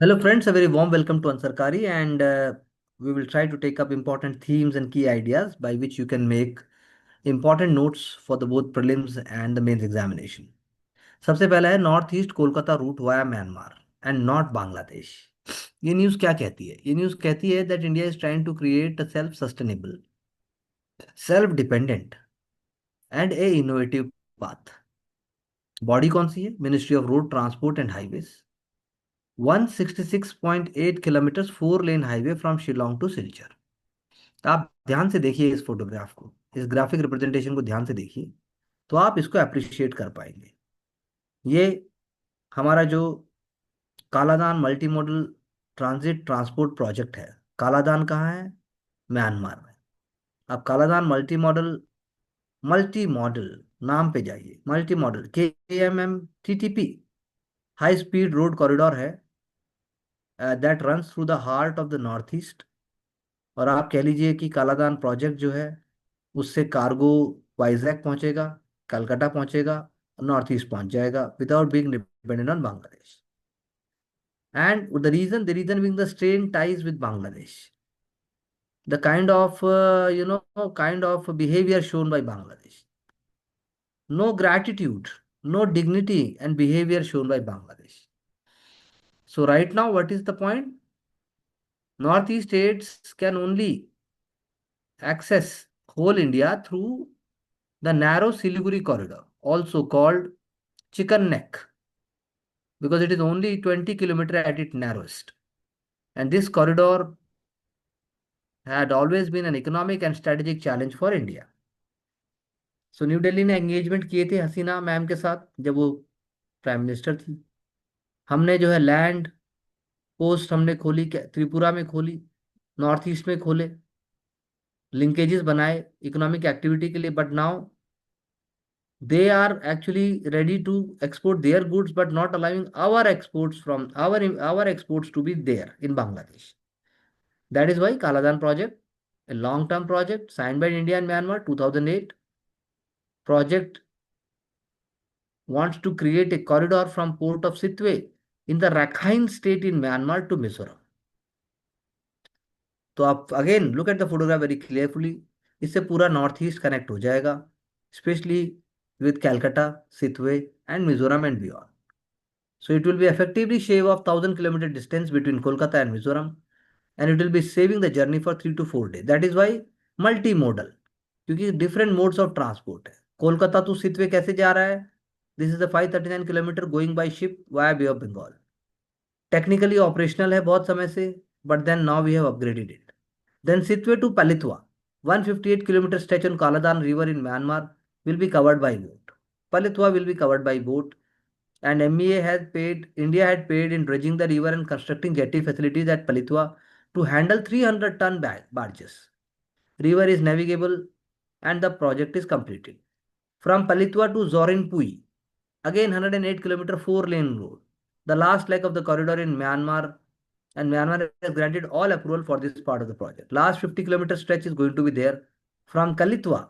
Hello, friends. A very warm welcome to Ansarkari, and we will try to take up important themes and key ideas by which you can make important notes for the both prelims and the mains examination. सबसे पहला है north east Kolkata route via Myanmar and not Bangladesh. ये news क्या कहती है? ये news कहती है that India is trying to create a self sustainable, self dependent and a innovative path. Body कौन सी है? Ministry of road transport and highways. 166.8 kilometre four lane highway from Shillong to Silchar. तो आप ध्यान से देखिए इस फोटोग्राफ को, इस ग्राफिक रिप्रेजेंटेशन को ध्यान से देखिए, तो आप इसको अप्रिशिएट कर पाएंगे। ये हमारा जो Kaladan multi modal transit transport project है। कालादान कहाँ है? म्यांमार में। अब कालादान मल्टी मॉडल नाम पे जाइए। Multi model KMM TTP high speed road corridor है that runs through the heart of the north east. और आप कह लीजिए कि कालादान प्रोजेक्ट जो है उससे कार्गो वाइजैक पहुंचेगा, कलकत्ता पहुंचेगा, नॉर्थ ईस्ट पहुंच जाएगा without being dependent on Bangladesh. And the reason being the strain ties with Bangladesh, the kind of behaviour shown by Bangladesh, no gratitude, no dignity and behaviour shown by Bangladesh. So right now, what is the point? Northeast states can only access whole India through the narrow Siliguri corridor, also called Chicken Neck, because it is only 20 kilometer at its narrowest. And this corridor had always been an economic and strategic challenge for India. So new Delhi ने engagement किए थे हसीना ma'am के साथ जब वो prime minister थी। हमने जो है लैंड पोस्ट हमने खोली, त्रिपुरा में खोली, नॉर्थ ईस्ट में खोले, लिंकेजेस बनाए इकोनॉमिक एक्टिविटी के लिए। But now they are actually ready to export their goods but not allowing our exports from our exports to be there in Bangladesh. That is why Kaladan project, a long term project signed by India and Myanmar 2008 project, wants to create a corridor from port of Sitwe in the Rakhine state in Myanmar to Mizoram. तो आप again look at the photograph very carefully. इससे पूरा north east connect हो जाएगा, specially with Calcutta, Sittwe and Mizoram and beyond. So it will be effectively shave off 1,000 kilometer distance between Kolkata and Mizoram, and it will be saving the journey for 3 to 4 days. That is why multimodal, क्योंकि different modes of transport है। Kolkata to Sittwe कैसे जा रहा है? This is the 539 kilometre going by ship via bay of Bengal. Technically operational है बहुत समय से, but then now we have upgraded it. Then Sittwe to Paletwa 158 kilometre stretch on Kaladan River in Myanmar will be covered by boat. Palithua will be covered by boat, and India had paid in dredging the river and constructing jetty facilities at Palithua to handle 300-ton barges. River is navigable and the project is completed. From Palithua to Zorinpui, again 108 kilometer four-lane road, the last leg of the corridor in Myanmar, and Myanmar has granted all approval for this part of the project. Last 50-kilometer stretch is going to be there from Kalitwa.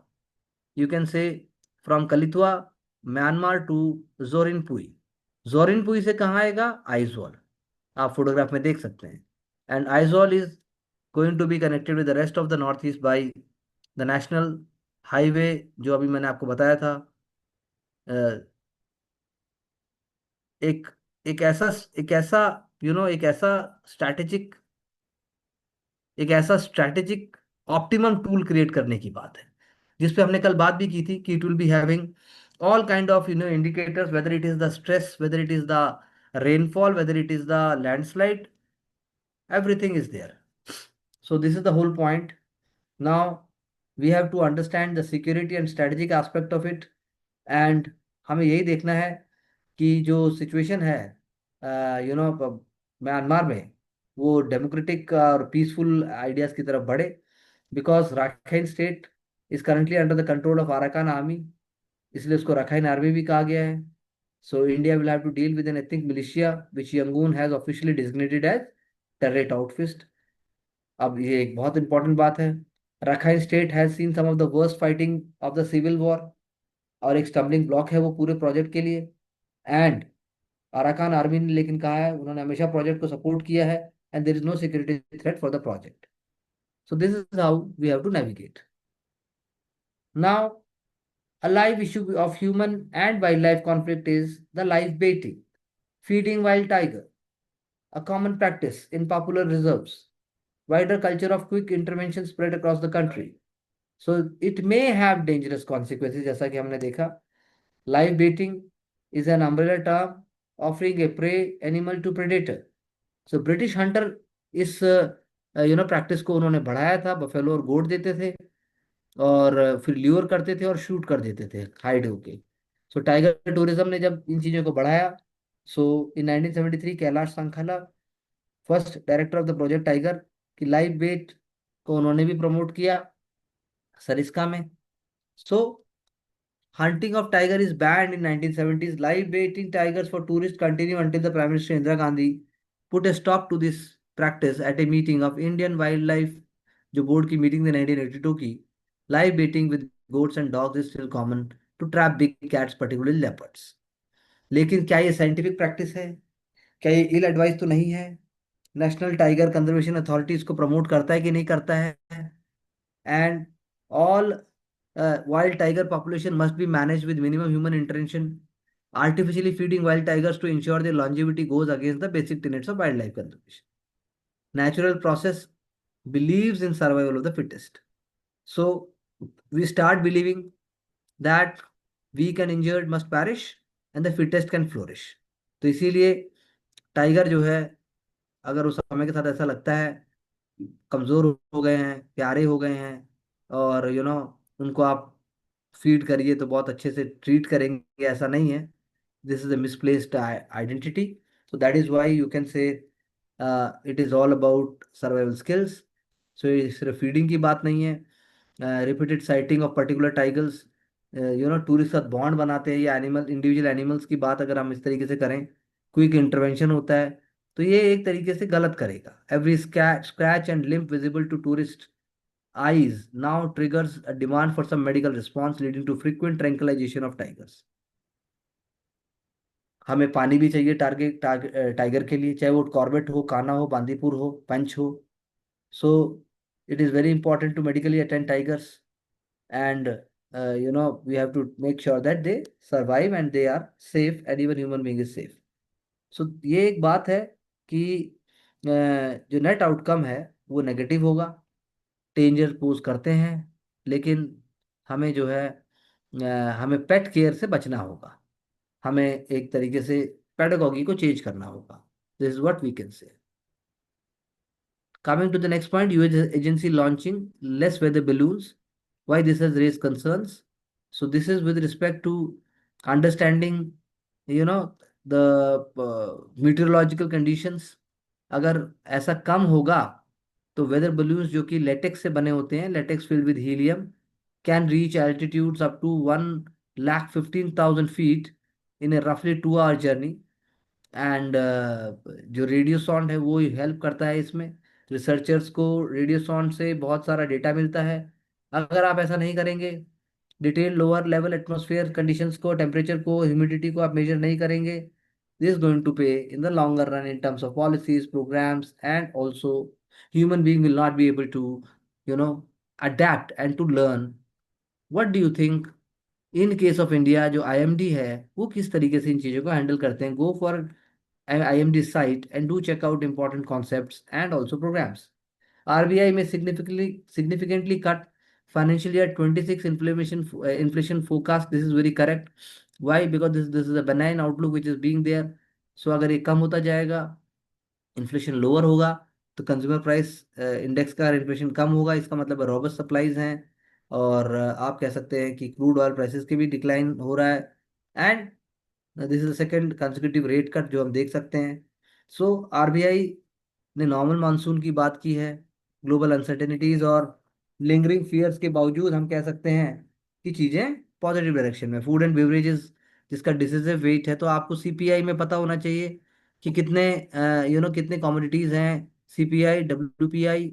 You can say from Kalitwa, Myanmar to Zorinpui. Zorinpui से कहाँ आएगा? आइजोल, आप photograph में देख सकते हैं। And Aizawl is going to be connected with the rest of the north east by the national highway, जो अभी मैंने आपको बताया था। अ, एक एक ऐसा एक ऐसा एक ऐसा स्ट्रैटेजिक एक ऐसा स्ट्रैटेजिक ऑप्टिमम टूल क्रिएट करने की बात है, जिसपे हमने कल बात भी की थी कि it will be having all kind of indicators, whether it is the stress, whether it is the rainfall, whether it is the landslide, everything is there. So this is the whole point. Now we have to understand the security and strategic aspect of it, and हमें यही देखना है कि जो situation है Myanmar में, वो democratic और पीसफुल आइडियाज की तरफ बढ़े। Because Rakhine state is currently under the control of Arakan army, इसलिए उसको रखाइन आर्मी भी कहा गया है। So India will have to deal with an ethnic militia which Yangon has officially designated as terrorist outfit. अब ये एक बहुत इंपॉर्टेंट बात है। Rakhine state has seen some of the worst fighting of the civil war, और एक stumbling block है वो पूरे प्रोजेक्ट के लिए। एंड अराकान आर्मी ने लेकिन कहा है, उन्होंने हमेशा प्रोजेक्ट को सपोर्ट किया है, and there is no security threat for the project. So this is how we have to navigate. Now, a live issue of human and wildlife conflict is the live baiting, feeding wild tiger, a common practice in popular reserves. Wider culture of quick intervention spread across the country. So it may have dangerous consequences, जैसा कि हमने देखा. Live baiting is an umbrella term offering a prey animal to predator. So British hunter इस practice को उन्होंने बढ़ाया था. Buffalo और गोट देते थे, और फिर ल्यूर करते थे और शूट कर देते थे हाइड होके. सो टाइगर टूरिज्म ने जब इन चीज़ों को बढ़ाया, so in 1973 Kailash Sankhala, first director of the project tiger, की लाइव वेट को उन्होंने भी प्रमोट किया सरिस्का में. So hunting of tiger is banned in 1970s. Live baiting tigers for tourists continue until the Prime Minister Indira Gandhi put a stop to this practice at a meeting of Indian Wildlife, जो board की meeting थी 1982 की. Live baiting with goats and dogs is still common to trap big cats, particularly leopards. लेकिन क्या ये scientific practice है? क्या ये इल एडवाइस तो नहीं है? नेशनल टाइगर कंजर्वेशन अथॉरिटी इसको प्रमोट करता है कि नहीं करता है? And all wild tiger population must be managed with minimum human intervention. Artificially feeding wild tigers to ensure their longevity goes against the basic tenets of wildlife conservation. Natural process believes in survival of the fittest. So we start believing that weak and injured must perish and the fittest can flourish. तो इसीलिए tiger जो है, अगर उस समय के साथ ऐसा लगता है कमजोर हो गए हैं, प्यारे हो गए हैं, और उनको आप फीड करिए तो बहुत अच्छे से ट्रीट करेंगे, ऐसा नहीं है. This is a misplaced identity. So that is why you can say it is all about survival skills. So ये सिर्फ फीडिंग की बात नहीं है. Repeated sighting of particular tigers, tourist साथ बॉन्ड बनाते हैं, या एनिमल इंडिविजुअल एनिमल्स की बात अगर हम इस तरीके से करें, क्विक इंटरवेंशन होता है, तो ये एक तरीके से गलत करेगा. Every scratch and limp visible to tourist eyes now triggers a demand for some medical response leading to frequent tranquilization of tigers. हमें पानी भी चाहिए टाइगर के लिए, चाहे वो कॉर्बेट हो, कान्हा हो, बांदीपुर हो, पंच हो. So it is very important to medically attend tigers, and we have to make sure that they survive and they are safe and even human being is safe. So ये एक बात है कि जो नेट आउटकम है वो negative होगा, danger pose करते हैं, लेकिन हमें जो है हमें पेट केयर से बचना होगा. हमें एक तरीके से पेडागॉजी को चेंज करना होगा. This is what we can say. Coming to the next point, US agency launching less weather balloons. Why this has raised concerns? So this is with respect to understanding, the meteorological conditions. अगर ऐसा कम होगा तो weather balloons जो कि latex से बने होते हैं, latex filled with helium, can reach altitudes up to 1,15,000 feet in a रफली 2 hour जर्नी. एंड जो रेडियो साउंड है वो हेल्प करता है इसमें. रिसर्चर्स को रेडियो साउंड से बहुत सारा डेटा मिलता है. अगर आप ऐसा नहीं करेंगे, detail lower level atmosphere conditions को, टेम्परेचर को, ह्यूमिडिटी को आप मेजर नहीं करेंगे, this is going to pay in the longer run in terms of policies, programs, and also human being will not be able to you know adapt and to learn. What do you think in case of India? जो IMD है वो किस तरीके से इन चीज़ों को handle करते हैं? Go for IMD site and do check out important concepts and also programs. RBI may significantly cut financial year 26 inflation forecast. This is very correct. Why? Because this is a benign outlook which is being there. So अगर ये कम होता जाएगा, inflation lower होगा, तो consumer price index का inflation कम होगा. इसका मतलब रोबस्ट सप्लाईज हैं, और आप कह सकते हैं कि क्रूड ऑयल प्राइसेस की भी डिक्लाइन हो रहा है. And this is the second consecutive rate cut जो हम देख सकते हैं. सो आरबीआई ने नॉर्मल मानसून की बात की है. ग्लोबल अनसर्टेनिटीज और लिंगरिंग फियर्स के बावजूद हम कह सकते हैं कि चीज़ें पॉजिटिव डायरेक्शन में. फूड एंड बेवरेजेस जिसका डिसिसिव वेट है, तो आपको सीपीआई में पता होना चाहिए कि कितने कितने कमोडिटीज़ हैं. सीपीआई, डब्ल्यूपीआई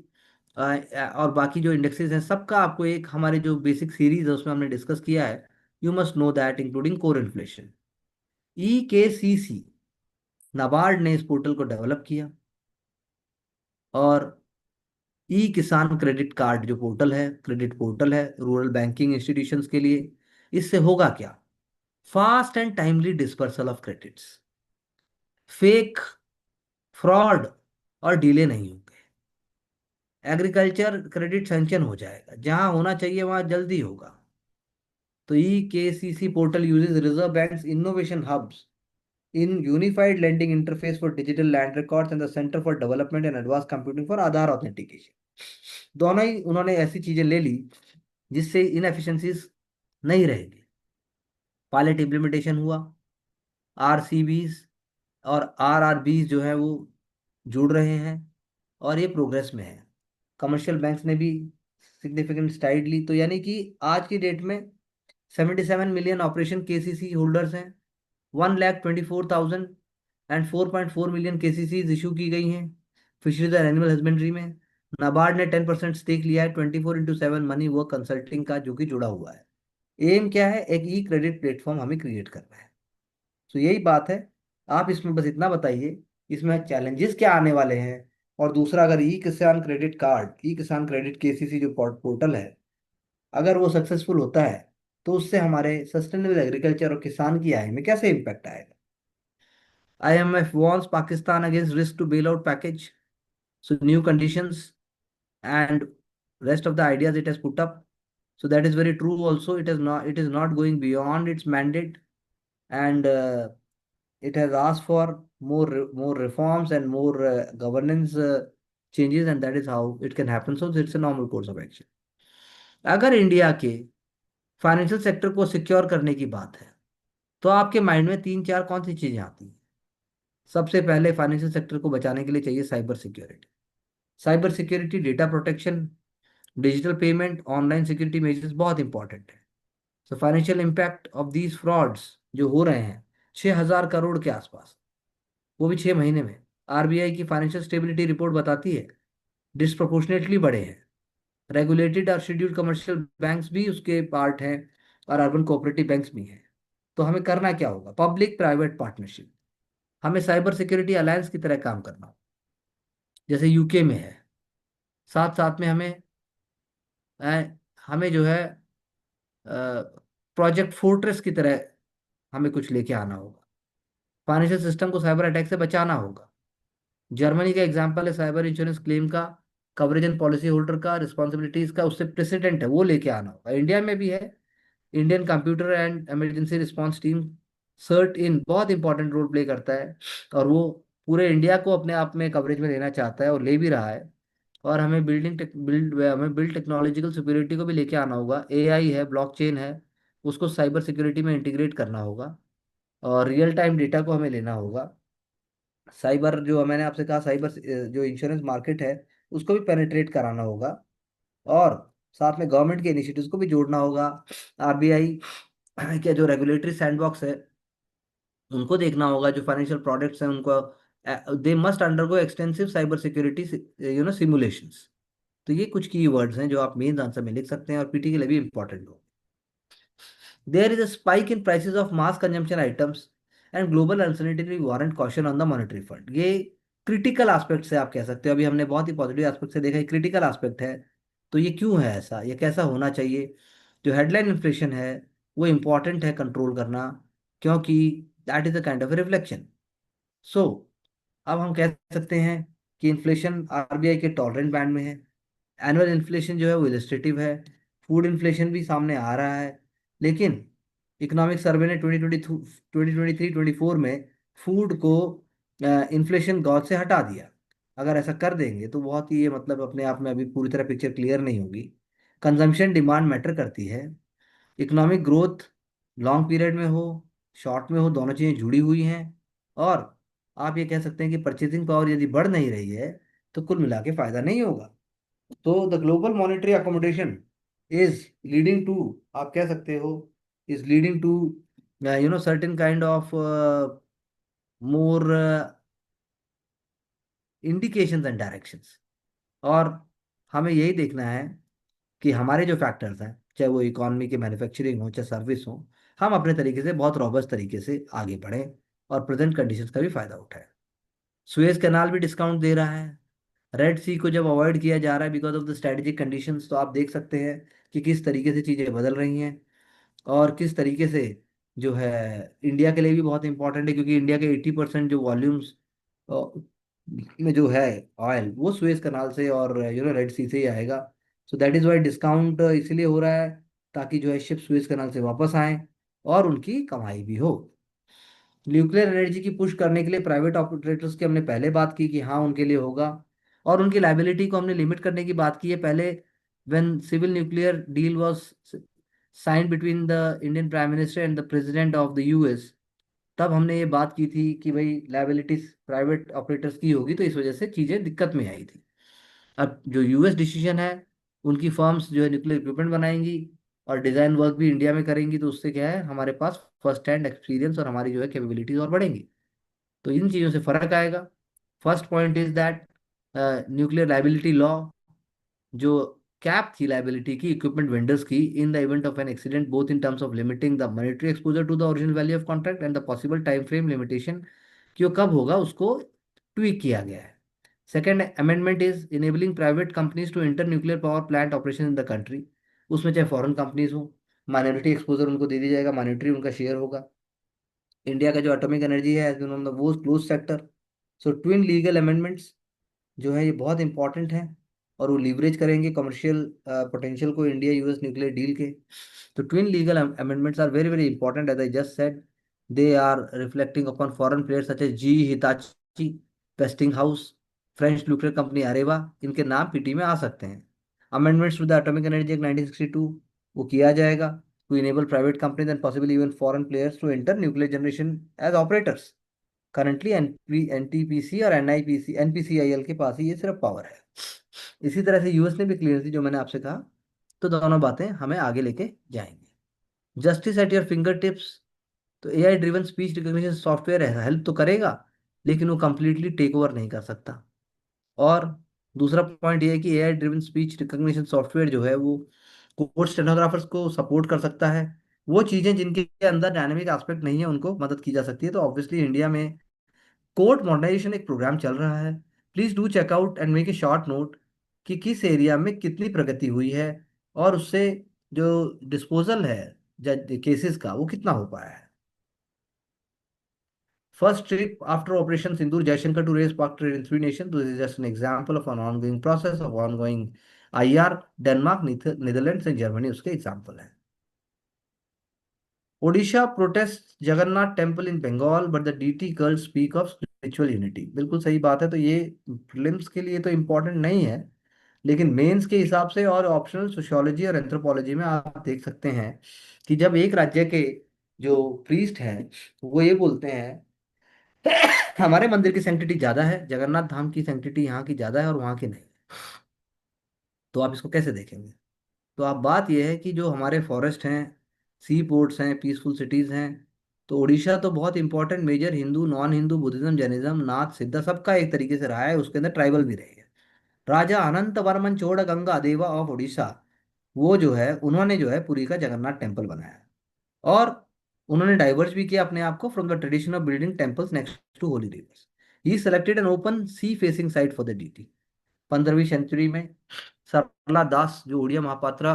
और बाकी जो इंडेक्सेस हैं, सबका आपको एक हमारे जो बेसिक सीरीज है उसमें हमने डिस्कस किया है. You must know that, including core inflation. EKCC NABARD ने इस पोर्टल को डेवलप किया। और ई किसान क्रेडिट कार्ड जो पोर्टल है, क्रेडिट पोर्टल है रूरल बैंकिंग इंस्टीट्यूशंस के लिए, इससे होगा क्या? Fast and timely dispersal of credits, fake, fraud और डिले नहीं होंगे। एग्रीकल्चर क्रेडिट सैंक्शन हो जाएगा, जहां होना चाहिए वहां जल्दी होगा। तो e KCC portal uses reserve bank's innovation hubs in unified lending interface for digital land records and the center for development and advanced computing for Aadhaar authentication. दोनों ही उन्होंने ऐसी चीजें ले ली जिससे इनएफिशिएंसीज नहीं रहेगी। पायलट इम्प्लीमेंटेशन हुआ, आरसीबीज और आरआरबीज जो है वो जुड़ रहे हैं और ये प्रोग्रेस में है। कमर्शियल बैंक्स ने भी सिग्निफिकेंट स्ट्राइड ली। तो यानी कि आज की डेट में 77 मिलियन ऑपरेशन केसीसी होल्डर्स हैं, 1,24,000 एंड 4.4 मिलियन केसीसीज इशू की गई हैं फिशरीज एंड एनिमल हस्बेंड्री में। नाबार्ड ने 10% स्टेक लिया है 24/7 मनी वर्क कंसल्टिंग का, जो कि जुड़ा हुआ है। एम क्या है? एक ई क्रेडिट प्लेटफॉर्म हमें क्रिएट करना है। तो यही बात है। आप इसमें बस इतना बताइए इसमें चैलेंजेस क्या आने वाले हैं। और दूसरा, अगर ई किसान क्रेडिट कार्ड, ई किसान क्रेडिट केसीसी जो पोर्टल है, अगर वो सक्सेसफुल होता है तो उससे हमारे सस्टेनेबल एग्रीकल्चर और किसान की आय में कैसे इम्पैक्ट आएगा? IMF warns Pakistan against risk to bailout package. So new conditions and rest of the ideas it has put up. So that is very true. Also, it is not going beyond its mandate, and it has asked for more reforms and more governance changes, and that is how it can happen. So it's a normal course of action. अगर India के financial sector को secure करने की बात है तो आपके mind में तीन चार कौन सी चीजें आती हैं? सबसे पहले फाइनेंशियल सेक्टर को बचाने के लिए चाहिए cyber security. Cyber security, data protection, digital payment, online security measures बहुत इंपॉर्टेंट है। So financial impact of these frauds जो हो रहे हैं 6,000 करोड़ के आसपास, वो भी 6 महीने में। आरबीआई की फाइनेंशियल स्टेबिलिटी रिपोर्ट बताती है डिस्प्रोपोर्शनेटली बढ़े हैं। रेगुलेटेड और शेड्यूल्ड कमर्शियल बैंक्स भी उसके पार्ट हैं और अर्बन कोऑपरेटिव बैंक्स भी हैं। तो हमें करना क्या होगा? Public private partnership. हमें साइबर सिक्योरिटी अलायंस की तरह काम करना होगा, जैसे यूके में है। साथ साथ में हमें जो है प्रोजेक्ट फोर्ट्रेस की तरह हमें कुछ लेके आना होगा। फाइनेंशियल सिस्टम को साइबर अटैक से बचाना होगा। जर्मनी का एग्जांपल है साइबर इंश्योरेंस क्लेम का, कवरेज एंड पॉलिसी होल्डर का, रिस्पॉन्सिबिलिटीज का, उससे प्रेसिडेंट है, वो लेके आना होगा। इंडिया में भी है। Indian computer and emergency response team, CERT in, बहुत इंपॉर्टेंट रोल प्ले करता है। और वो पूरे इंडिया को अपने आप में कवरेज में लेना चाहता है और ले भी रहा है। और हमें हमें बिल्ड टेक्नोलॉजिकल सिक्योरिटी को भी लेके आना होगा। एआई है, ब्लॉकचेन है, उसको साइबर सिक्योरिटी में इंटीग्रेट करना होगा। और रियल टाइम डेटा को हमें लेना होगा। साइबर जो मैंने आपसे कहा, साइबर जो इंश्योरेंस मार्केट है उसको भी पेनिट्रेट कराना होगा। और साथ में गवर्नमेंट के इनिशिएटिव्स को भी जोड़ना होगा। आरबीआई के जो रेगुलेटरी सैंडबॉक्स है उनको देखना होगा। जो फाइनेंशियल प्रोडक्ट्स हैं उनको they must undergo extensive cyber security simulations. तो ये कुछ की वर्ड्स हैं जो आप मेन आंसर में लिख सकते हैं और पीटी के लिए भी इंपॉर्टेंट हो। There is a spike in prices of mass consumption items and global uncertainty warrant caution on the monetary fund. ये क्रिटिकल एस्पेक्ट से आप कह सकते हो। अभी हमने बहुत ही पॉजिटिव एस्पेक्ट से देखा, ये क्रिटिकल एस्पेक्ट है। तो ये क्यों है ऐसा, ये कैसा होना चाहिए? जो हेडलाइन इन्फ्लेशन है वो इंपॉर्टेंट है कंट्रोल करना, क्योंकि that is a kind of reflection. So अब हम कह सकते हैं कि इन्फ्लेशन आरबीआई के टॉलरेंट बैंड में है। एनुअल इन्फ्लेशन जो है वो इलस्ट्रेटिव है। फूड इन्फ्लेशन भी सामने आ रहा है। लेकिन इकोनॉमिक सर्वे ने 2023-24 में फूड को इन्फ्लेशन गॉज से हटा दिया। अगर ऐसा कर देंगे तो बहुत ही, ये मतलब अपने आप में अभी पूरी तरह पिक्चर क्लियर नहीं होगी। कंजम्पशन डिमांड मैटर करती है। इकोनॉमिक ग्रोथ लॉन्ग पीरियड में हो, शॉर्ट में हो, दोनों चीज़ें जुड़ी हुई हैं। और आप ये कह सकते हैं कि परचेसिंग पावर यदि बढ़ नहीं रही है तो कुल मिला के फायदा नहीं होगा। तो the global monetary accommodation is leading to, आप कह सकते हो, is leading to certain kind of more indications and directions. और हमें यही देखना है कि हमारे जो फैक्टर्स हैं, चाहे वो इकोनॉमी के मैन्युफैक्चरिंग हो चाहे सर्विस हो, हम अपने तरीके से बहुत रॉबस्ट तरीके से आगे बढ़ें और प्रेजेंट कंडीशंस का भी फायदा उठाए। सुएज कैनाल भी डिस्काउंट दे रहा है। रेड सी को जब अवॉइड किया जा रहा है because of the strategic conditions, तो आप देख सकते हैं कि किस तरीके से चीज़ें बदल रही हैं और किस तरीके से जो है इंडिया के लिए भी बहुत इंपॉर्टेंट है, क्योंकि इंडिया के 80% जो वॉल्यूम्स में जो है ऑयल, वो सुएज कनाल से और रेड सी से ही आएगा। So that is why discount इसलिए हो रहा है, ताकि जो है शिप सुएज कनाल से वापस आए और उनकी कमाई भी हो। न्यूक्लियर एनर्जी की पुश करने के लिए प्राइवेट ऑपरेटर्स की हमने पहले बात की कि हाँ उनके लिए होगा, और उनकी लाइबिलिटी को हमने लिमिट करने की बात की है पहले। When civil nuclear deal was sign between the Indian prime minister and the president of the US, तब हमने ये बात की थी कि भाई लाइबिलिटीज प्राइवेट ऑपरेटर्स की होगी, तो इस वजह से चीज़ें दिक्कत में आई थी। अब जो यूएस डिसीजन है, उनकी फर्म्स जो है न्यूक्लियर इक्विपमेंट बनाएंगी और डिज़ाइन वर्क भी इंडिया में करेंगी, तो उससे क्या है हमारे पास फर्स्ट हैंड एक्सपीरियंस और हमारी जो है कैपेबिलिटीज और बढ़ेंगी। तो इन चीज़ों से फर्क आएगा। First point is that nuclear liability law जो कैप थी लाइबिलिटी की इक्विपमेंट वेंडर्स की in the event of an accident, both in terms of limiting the monetary exposure to the original value of contract and the possible time frame limitation, कि वो कब होगा उसको tweak किया गया है। Second amendment is enabling private companies to enter nuclear power plant operation in the country. उसमें चाहे फॉरेन कंपनीज हो, माइनॉरिटी एक्सपोजर उनको दे दिया जाएगा, माइनॉरिटी उनका शेयर होगा। इंडिया का जो एटॉमिक एनर्जी है वो क्लोज सेक्टर। सो ट्विन लीगल अमेंडमेंट्स जो है ये बहुत इंपॉर्टेंट है, और वो लीवरेज करेंगे कमर्शियल पोटेंशियल को इंडिया यूएस न्यूक्लियर डील के। तो twin legal amendments are very very important as I just said. They are reflecting upon foreign players such as GE Hitachi, Westinghouse, French nuclear company Areva, इनके नाम पीटी में आ सकते हैं। Amendments to the atomic energy act 1962 वो किया जाएगा to enable private companies and possibly even foreign players to enter nuclear generation age operators. Currently NTPC और एनआईपीसी एनपीसीआईएल के पास ही ये सिर्फ पावर है। इसी तरह से यूएस ने भी क्लियर थी जो मैंने आपसे कहा। तो दोनों बातें हमें आगे लेके जाएंगे। Justice at your fingertips, तो AI driven speech recognition software help तो करेगा, लेकिन वो कंप्लीटली टेक ओवर नहीं कर सकता। और दूसरा पॉइंट ये है कि AI driven speech recognition software जो है वो कोर्ट स्टेनोग्राफर्स को सपोर्ट कर सकता है। वो चीज़ें जिनके अंदर डायनेमिक एस्पेक्ट नहीं है उनको मदद की जा सकती है। तो ऑब्वियसली इंडिया में कोर्ट मॉडर्नाइजेशन एक प्रोग्राम चल रहा है। Please do check out and make a short note कि किस एरिया में कितनी प्रगति हुई है, और उससे जो डिस्पोजल है जज केसेस का वो कितना हो पाया है। First trip after operation Sindoor Jaishankar to raise Pak trade in three nation, this is just an example of an ongoing process of ongoing IR. Denmark, Netherlands and Germany उसके एग्जांपल है। Odisha protest Jagannath temple in Bengal but the deity girl speak of spiritual unity. बिल्कुल सही बात है। तो ये prelims के लिए तो इम्पोर्टेंट नहीं है, लेकिन मेंस के हिसाब से और ऑप्शनल सोशियोलॉजी और एंथ्रोपोलॉजी में आप देख सकते हैं कि जब एक राज्य के जो प्रीस्ट हैं वो ये बोलते हैं हमारे मंदिर की सैंक्टिटी ज्यादा है, जगन्नाथ धाम की सैंक्टिटी यहाँ की ज्यादा है और वहाँ की नहीं, तो आप इसको कैसे देखेंगे। तो आप बात यह है कि जो हमारे फॉरेस्ट हैं, सी पोर्ट्स हैं, पीसफुल सिटीज हैं, तो उड़ीसा तो बहुत important major Hindu non Hindu Buddhism Jainism Nath Siddha सबका एक तरीके से रहा है, उसके अंदर ट्राइबल भी रहे हैं। राजा अनंत वर्मन चोड़ गंगा देवा ऑफ उड़ीसा, वो जो है उन्होंने जो है पुरी का जगन्नाथ टेम्पल बनाया, और उन्होंने डाइवर्स भी किया अपने आप को from the tradition of building temples next to holy rivers. He selected an open sea facing site for the deity. 15वीं सेंचुरी में सरला दास जो उड़िया महापात्रा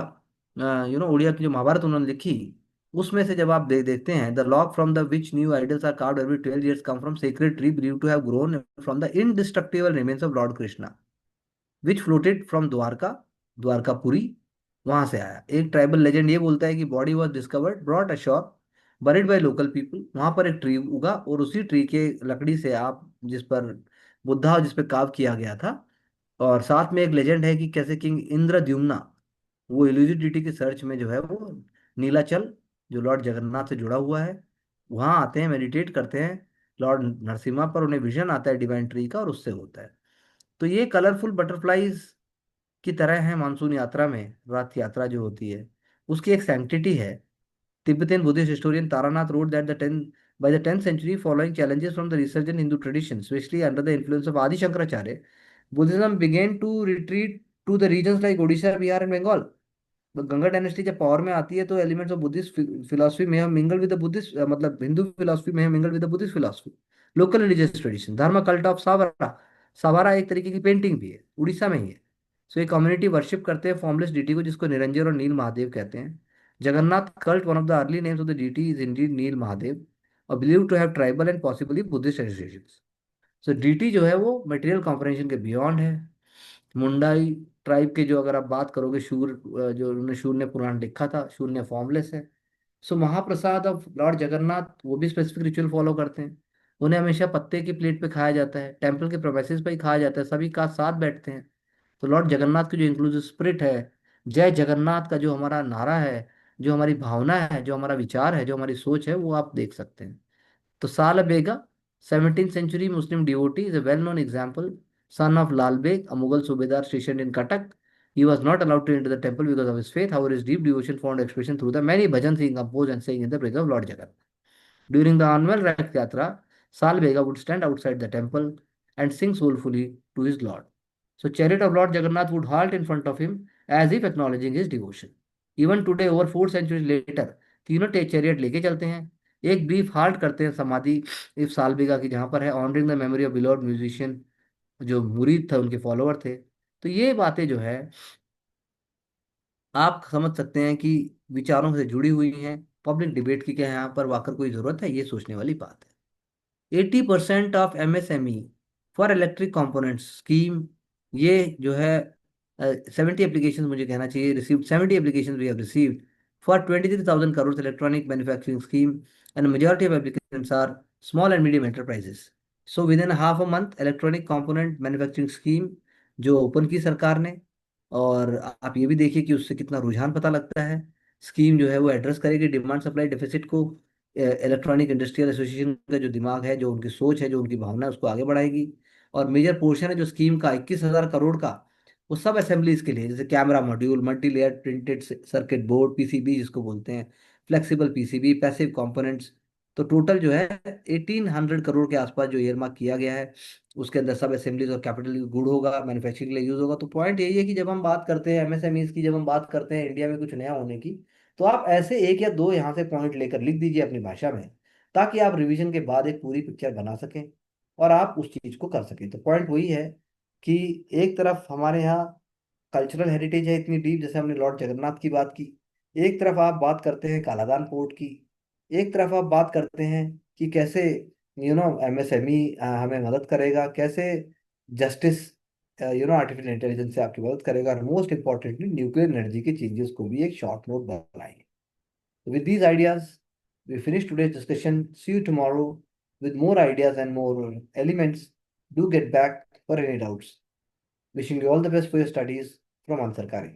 उड़िया की जो महाभारत उन्होंने लिखी, उसमें से जब आप देखते हैं the log from the which new idols are carved every 12 years come from sacred tree believe to have grown from the indestructible remains of lord Krishna which floated from Dwarka, Dwarkapuri, वहां से आया। एक ट्राइबल लेजेंड ये बोलता है कि body was discovered brought assure buried by local people. वहां पर एक ट्री उगा और उसी ट्री के लकड़ी से आप जिस पर बुद्धा और जिस पर काव किया गया था। और साथ में एक लेजेंड है कि कैसे किंग इंद्रद्युम्ना वो इल्यूजिडिटी की सर्च में जो है वो नीलाचल जो लॉर्ड जगन्नाथ से जुड़ा हुआ है वहां आते हैं, मेडिटेट करते हैं लॉर्ड नरसिम्हा पर, उन्हें विजन आता है डिवाइन ट्री का और उससे होता है। तो ये कलरफुल बटरफ्लाईज की तरह है मानसून यात्रा में, रथ यात्रा जो होती है उसकी एक सैंक्टिटी है। Tibetan Buddhist historian Taranath wrote that the 10 by the 10th century, following challenges from the resurgent Hindu tradition, especially under the influence of Adi Shankaracharya, Buddhism began to retreat to the regions like Odisha, Bihar, and Bengal. Ganga dynasty जब power में आती है तो elements of Buddhist philosophy में have mingle with the Buddhist, मतलब Hindu philosophy में have mingle with the Buddhist philosophy. Local religious tradition, धर्म cult of Savara. Savara एक तरीके की पेंटिंग भी है, उड़ीसा में ही है। सो ये कम्युनिटी वर्शिप करते हैं फॉर्मलेस डीटी को, जिसको निरंजन और नील महादेव कहते हैं। Jagannath cult, one of the early names of the deity is indeed Neel Mahadev, और believe to have tribal and possibly Buddhist association. So deity जो है वो मटेरियल कॉम्प्रहेंशन के बियॉन्ड है। मुंडाई ट्राइब के जो अगर आप बात करोगे, शूर, जो उन्होंने शूर ने पुराण लिखा था, शूर ने फॉर्मलेस है। सो महाप्रसाद ऑफ लॉर्ड जगन्नाथ, वो भी स्पेसिफिक रिचुअल फॉलो करते हैं। उन्हें हमेशा पत्ते की प्लेट पे खाया जाता है, टेम्पल के प्रोमेसिस पे ही खाया जाता है, सभी का साथ बैठते हैं। तो लॉर्ड जगन्नाथ की जो इंक्लूसिव स्पिरिट है, जय जगन्नाथ का जो हमारा नारा है, जो हमारी भावना है, जो हमारा विचार है, जो हमारी सोच है, वो आप देख सकते हैं। तो साल बेगा, 17th century Muslim devotee, is a well-known example. Son of Lal Beg, a Mughal Subedar stationed in Cuttack. He was not allowed to enter the temple because of his faith. However, his deep devotion found expression through the many bhajans he composed and sang in the praise of Lord Jagannath. During the annual Rath Yatra, Sal Bega would stand outside the temple and sing soulfully to his Lord. So, chariot of Lord Jagannath would halt in front of him as if acknowledging his devotion. Even today, over 4 centuries later, तीनों chariot लेके चलते हैं, एक brief halt करते हैं समाधि if सालबेगा की, जहाँ पर है honouring the memory of beloved musician, जो मुरीद थे, उनके फॉलोअर थे। तो ये बातें जो है आप समझ सकते हैं कि विचारों से जुड़ी हुई हैं। पब्लिक डिबेट की क्या यहाँ पर वाकई कोई ज़रूरत है, ये सोचने वाली बात है। 80% of MSME for electric components scheme, ये जो है 70 एप्लीकेशन, मुझे कहना चाहिए received, 70 application we have received for 23,000 crore electronic manufacturing scheme, and majority of applications are small and medium enterprises. So within half a month electronic component manufacturing scheme जो open की सरकार ने, और आप ये भी देखिए कि उससे कितना रुझान पता लगता है। स्कीम जो है वो एड्रेस करेगी डिमांड सप्लाई डेफिसिट को। इलेक्ट्रॉनिक इंडस्ट्रियल एसोसिएशन का जो दिमाग है, जो उनकी सोच है, जो उनकी भावना है, उसको आगे बढ़ाएगी। और मेजर पोर्शन है जो स्कीम का 21,000 करोड़ का, वो सब असेंबलीज के लिए, जैसे camera module, multi layer printed circuit board, PCB जिसको बोलते हैं, फ्लेक्सिबल पीसीबी, पैसिव कंपोनेंट्स। तो टोटल जो है 1,800 करोड़ के आसपास जो ईयरमार्क किया गया है, उसके अंदर सब असेंबलीज और कैपिटल गुड होगा, मैन्युफैक्चरिंग के लिए यूज होगा। तो पॉइंट यही है कि जब हम बात करते हैं एमएसएमईज की, जब हम बात करते हैं इंडिया में कुछ नया होने की, तो आप ऐसे एक या दो यहाँ से पॉइंट लेकर लिख दीजिए अपनी भाषा में, ताकि आप रिवीजन के बाद एक पूरी पिक्चर बना सकें और आप उस चीज को कर सकें। तो पॉइंट वही है कि एक तरफ हमारे यहाँ कल्चरल हेरिटेज है इतनी डीप, जैसे हमने लॉर्ड जगन्नाथ की बात की। एक तरफ आप बात करते हैं कालादान पोर्ट की। एक तरफ आप बात करते हैं कि कैसे एमएसएमई हमें मदद करेगा, कैसे जस्टिस आर्टिफिशियल इंटेलिजेंस से आपकी मदद करेगा, और मोस्ट इंपॉर्टेंटली न्यूक्लियर एनर्जी के चेंजेस को भी एक शॉर्ट नोट बनाएंगे। With these ideas, we finish today's discussion. See you tomorrow with more ideas and more elements. Do get back for any doubts. Wishing you all the best for your studies from Ansarkari.